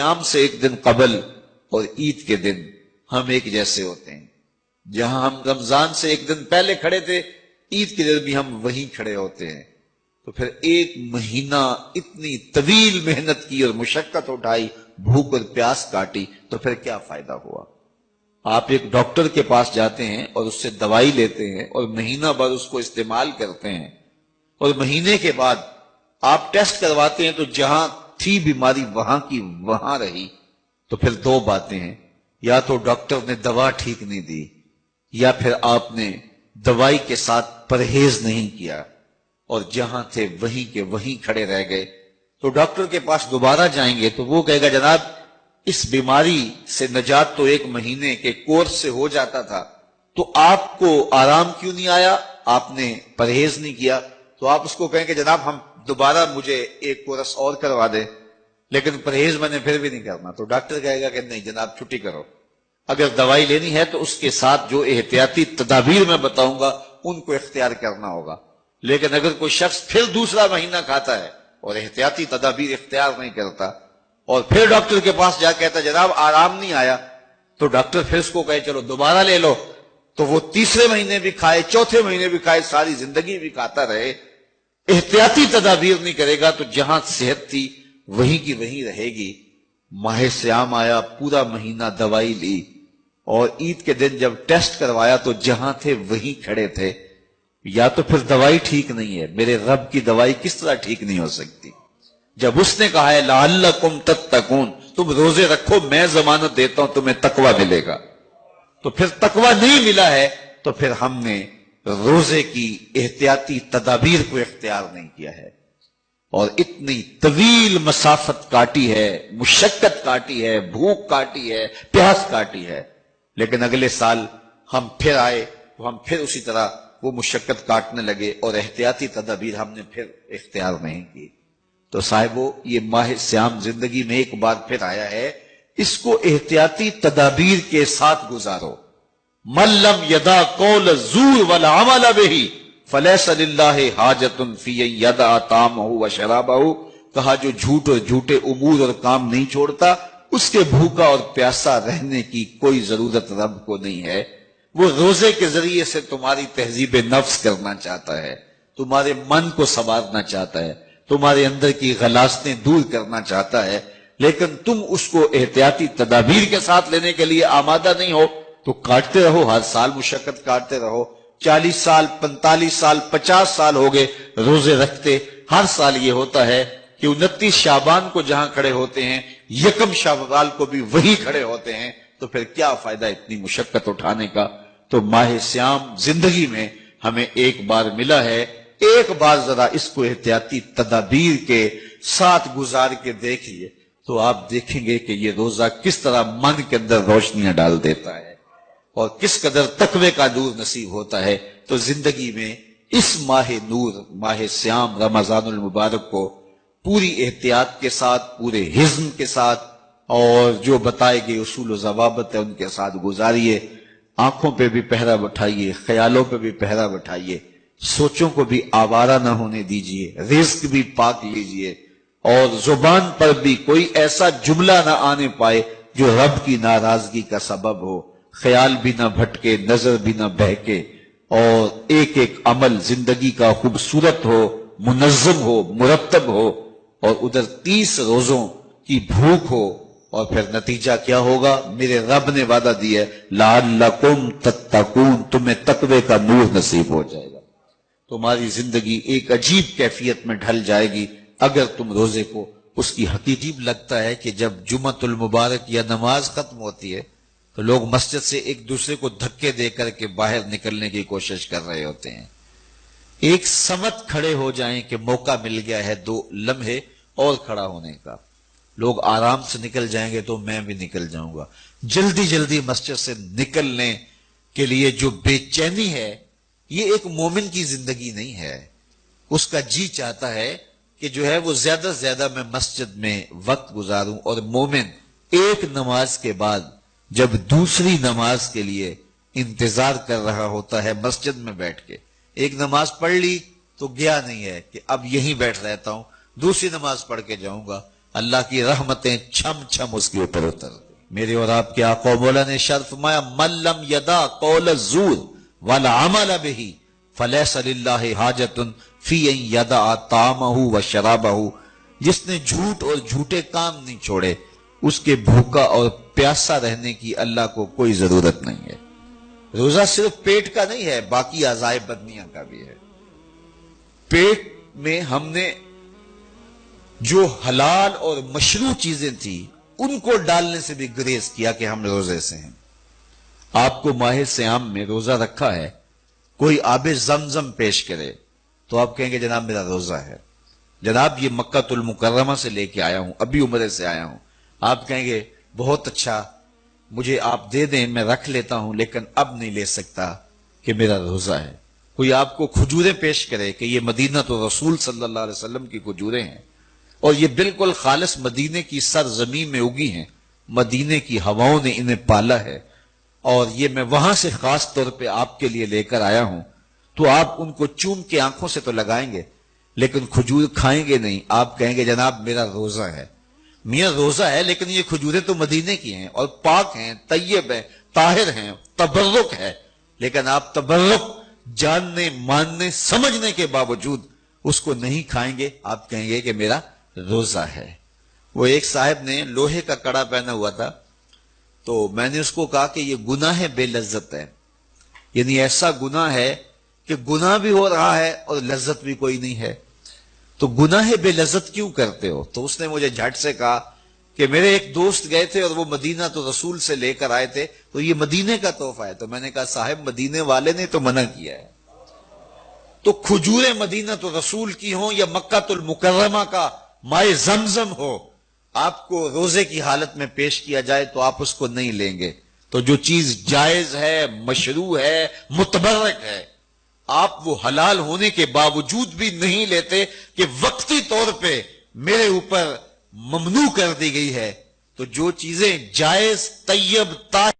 سیام سے ایک دن قبل اور عید کے دن ہم ایک جیسے ہوتے ہیں. جہاں ہم رمضان سے ایک دن پہلے کھڑے تھے، عید کے دن بھی ہم وہیں کھڑے ہوتے ہیں. تو پھر ایک مہینہ اتنی طویل محنت کی اور مشقت اٹھائی، بھوک اور پیاس کاٹی، تو پھر کیا فائدہ ہوا؟ آپ ایک ڈاکٹر کے پاس جاتے ہیں اور اس سے دوائی لیتے ہیں اور مہینہ بھر اس کو استعمال کرتے ہیں، اور مہینے کے بعد آپ ٹیسٹ کرواتے ہیں تو جہاں تھی بیماری وہاں کی وہاں رہی. تو پھر دو باتیں ہیں، یا تو ڈاکٹر نے دوا ٹھیک نہیں دی، یا پھر آپ نے دوائی کے ساتھ پرہیز نہیں کیا اور جہاں تھے وہیں کے وہیں کھڑے رہ گئے. تو ڈاکٹر کے پاس دوبارہ جائیں گے تو وہ کہے گا جناب اس بیماری سے نجات تو ایک مہینے کے کورس سے ہو جاتا تھا، تو آپ کو آرام کیوں نہیں آیا؟ آپ نے پرہیز نہیں کیا. تو آپ اس کو کہیں کہ جناب ہم دوبارہ مجھے ایک کورس اور کروا دیں، لیکن پرہیز میں نے پھر بھی نہیں کرنا. تو ڈاکٹر کہے گا کہ نہیں جناب چھٹی کرو. اگر دوائی لینی ہے تو اس کے ساتھ جو احتیاطی تدابیر میں بتاؤں گا ان کو اختیار کرنا ہوگا. لیکن اگر کوئی شخص پھر دوسرا مہینہ کھاتا ہے اور احتیاطی تدابیر اختیار نہیں کرتا اور پھر ڈاکٹر کے پاس جا کہتا جناب آرام نہیں آیا، تو ڈاکٹر پھر اس کو کہے چلو دوبارہ لے لو، تو وہ تیسرے مہینے بھی کھائے، چوتھے مہینے بھی کھائے، ساری زندگی بھی کھاتا رہے. احتیاطی تدابیر نہیں کرے گا تو جہاں صحت تھی وہیں کی وہیں رہے گی. ماہ سیام آیا، پورا مہینہ دوائی لی، اور عید کے دن جب ٹیسٹ کروایا تو جہاں تھے وہیں کھڑے تھے. یا تو پھر دوائی ٹھیک نہیں ہے. میرے رب کی دوائی کس طرح ٹھیک نہیں ہو سکتی؟ جب اس نے کہا ہے لعلکم تتقون، تم روزے رکھو میں ضمانت دیتا ہوں تمہیں تقوی ملے گا، تو پھر تقوی نہیں ملا ہے تو پھر ہم نے روزے کی احتیاطی تدابیر کو اختیار نہیں کیا ہے اور اتنی طویل مسافت کاٹی ہے، مشقت کاٹی ہے، بھوک کاٹی ہے، پیاس کاٹی ہے. لیکن اگلے سال ہم پھر آئے تو ہم پھر اسی طرح وہ مشقت کاٹنے لگے اور احتیاطی تدابیر ہم نے پھر اختیار نہیں کی. تو صاحبو یہ ماہ سیام زندگی میں ایک بار پھر آیا ہے، اس کو احتیاطی تدابیر کے ساتھ گزارو. من لم یدع قول الزور والعمل بہ فلیس للہ حاجۃ فی ان یدع طعامہ وشرابہ. کہا جو جھوٹ اور جھوٹے امور اور کام نہیں چھوڑتا اس کے بھوکا اور پیاسا رہنے کی کوئی ضرورت رب کو نہیں ہے. وہ روزے کے ذریعے سے تمہاری تہذیب نفس کرنا چاہتا ہے، تمہارے من کو سنوارنا چاہتا ہے، تمہارے اندر کی غلاظتیں دور کرنا چاہتا ہے، لیکن تم اس کو احتیاطی تدابیر کے ساتھ لینے کے لیے آمادہ نہیں ہو. تو کاٹتے رہو، ہر سال مشقت کاٹتے رہو. 40 سال 45 سال 50 سال ہو گئے روزے رکھتے. ہر سال یہ ہوتا ہے کہ 29 شعبان کو جہاں کھڑے ہوتے ہیں 1 شوال کو بھی وہی کھڑے ہوتے ہیں. تو پھر کیا فائدہ اتنی مشقت اٹھانے کا؟ تو ماہ سیام زندگی میں ہمیں ایک بار ملا ہے، ایک بار ذرا اس کو احتیاطی تدابیر کے ساتھ گزار کے دیکھیے تو آپ دیکھیں گے کہ یہ روزہ کس طرح من کے اندر روشنیاں ڈال دیتا ہے اور کس قدر تقوی کا نور نصیب ہوتا ہے. تو زندگی میں اس ماہ نور، ماہ سیام رمضان المبارک کو پوری احتیاط کے ساتھ، پورے حزم کے ساتھ اور جو بتائے گئے اصول و ضوابط ہے ان کے ساتھ گزاریے. آنکھوں پہ بھی پہرا بٹھائیے، خیالوں پہ بھی پہرا بٹھائیے، سوچوں کو بھی آوارہ نہ ہونے دیجیے، رزق بھی پاک لیجیے، اور زبان پر بھی کوئی ایسا جملہ نہ آنے پائے جو رب کی ناراضگی کا سبب ہو. خیال بھی نہ بھٹکے، نظر بھی نہ بہکے، اور ایک ایک عمل زندگی کا خوبصورت ہو، منظم ہو، مرتب ہو، اور ادھر 30 روزوں کی بھوک ہو. اور پھر نتیجہ کیا ہوگا؟ میرے رب نے وعدہ دیا ہے لعلکم تتقون، تمہیں تقوی کا نور نصیب ہو جائے گا. تمہاری زندگی ایک عجیب کیفیت میں ڈھل جائے گی اگر تم روزے کو اس کی حقیقت لگتا ہے کہ جب جمعۃ المبارک یا نماز ختم ہوتی ہے تو لوگ مسجد سے ایک دوسرے کو دھکے دے کر کے باہر نکلنے کی کوشش کر رہے ہوتے ہیں. ایک سمت کھڑے ہو جائیں کہ موقع مل گیا ہے 2 لمحے اور کھڑا ہونے کا، لوگ آرام سے نکل جائیں گے تو میں بھی نکل جاؤں گا. جلدی جلدی مسجد سے نکلنے کے لیے جو بے چینی ہے یہ ایک مومن کی زندگی نہیں ہے. اس کا جی چاہتا ہے کہ جو ہے وہ زیادہ سے زیادہ میں مسجد میں وقت گزاروں. اور مومن ایک نماز کے بعد جب دوسری نماز کے لیے انتظار کر رہا ہوتا ہے مسجد میں بیٹھ کے، ایک نماز پڑھ لی تو گیا نہیں ہے کہ اب یہیں بیٹھ رہتا ہوں، دوسری نماز پڑھ کے جاؤں گا. اللہ کی رحمتیں چھم چھم اس کے اوپر اتر گئی۔ میرے اور آپ کے آقا و مولا نے ارشاد فرمایا من لم یدع قول الزور والعمل به فلیس للہ حاجۃ فی ان یدع طعامہ وشرابہ، جس نے جھوٹ اور جھوٹے کام نہیں چھوڑے اس کے بھوکا اور پیاسا رہنے کی اللہ کو کوئی ضرورت نہیں ہے۔ روزہ صرف پیٹ کا نہیں ہے، باقی اعضائے بدنیاں کا بھی ہے۔ پیٹ میں ہم نے جو حلال اور مشروع چیزیں تھی ان کو ڈالنے سے بھی گریز کیا کہ ہم روزے سے ہیں۔ آپ کو ماہ صیام میں روزہ رکھا ہے، کوئی آب زمزم پیش کرے تو آپ کہیں گے جناب میرا روزہ ہے، جناب یہ مکہ المکرمہ سے لے کے آیا ہوں، ابھی عمرے سے آیا ہوں، آپ کہیں گے بہت اچھا مجھے آپ دے دیں میں رکھ لیتا ہوں لیکن اب نہیں لے سکتا کہ میرا روزہ ہے۔ کوئی آپ کو کھجوریں پیش کرے کہ یہ مدینہ تو رسول صلی اللہ علیہ وسلم کی کھجوریں ہیں اور یہ بالکل خالص مدینے کی سرزمین میں اگی ہیں، مدینے کی ہواؤں نے انہیں پالا ہے اور یہ میں وہاں سے خاص طور پہ آپ کے لیے لے کر آیا ہوں، تو آپ ان کو چوم کے آنکھوں سے تو لگائیں گے لیکن کھجور کھائیں گے نہیں، آپ کہیں گے جناب میرا روزہ ہے۔ میاں روزہ ہے لیکن یہ کھجوریں تو مدینے کی ہیں اور پاک ہیں، طیب ہیں، طاہر ہیں، تبرک ہے، لیکن آپ تبرک جاننے ماننے سمجھنے کے باوجود اس کو نہیں کھائیں گے، آپ کہیں گے کہ میرا روزہ ہے۔ وہ ایک صاحب نے لوہے کا کڑا پہنا ہوا تھا تو میں نے اس کو کہا کہ یہ گناہ بے لذت ہے، یعنی ایسا گناہ ہے کہ گناہ بھی ہو رہا ہے اور لذت بھی کوئی نہیں ہے، تو گناہ بے لذت کیوں کرتے ہو؟ تو اس نے مجھے جھٹ سے کہا کہ میرے ایک دوست گئے تھے اور وہ مدینہ تو رسول سے لے کر آئے تھے تو یہ مدینے کا تحفہ ہے۔ تو میں نے کہا صاحب مدینے والے نے تو منع کیا ہے، تو کھجوریں مدینہ تو رسول کی ہوں یا مکہ المکرمہ کا مائے زمزم ہو، آپ کو روزے کی حالت میں پیش کیا جائے تو آپ اس کو نہیں لیں گے۔ تو جو چیز جائز ہے، مشروع ہے، متبرک ہے، آپ وہ حلال ہونے کے باوجود بھی نہیں لیتے کہ وقتی طور پہ میرے اوپر ممنوع کر دی گئی ہے، تو جو چیزیں جائز، طیب، طاہر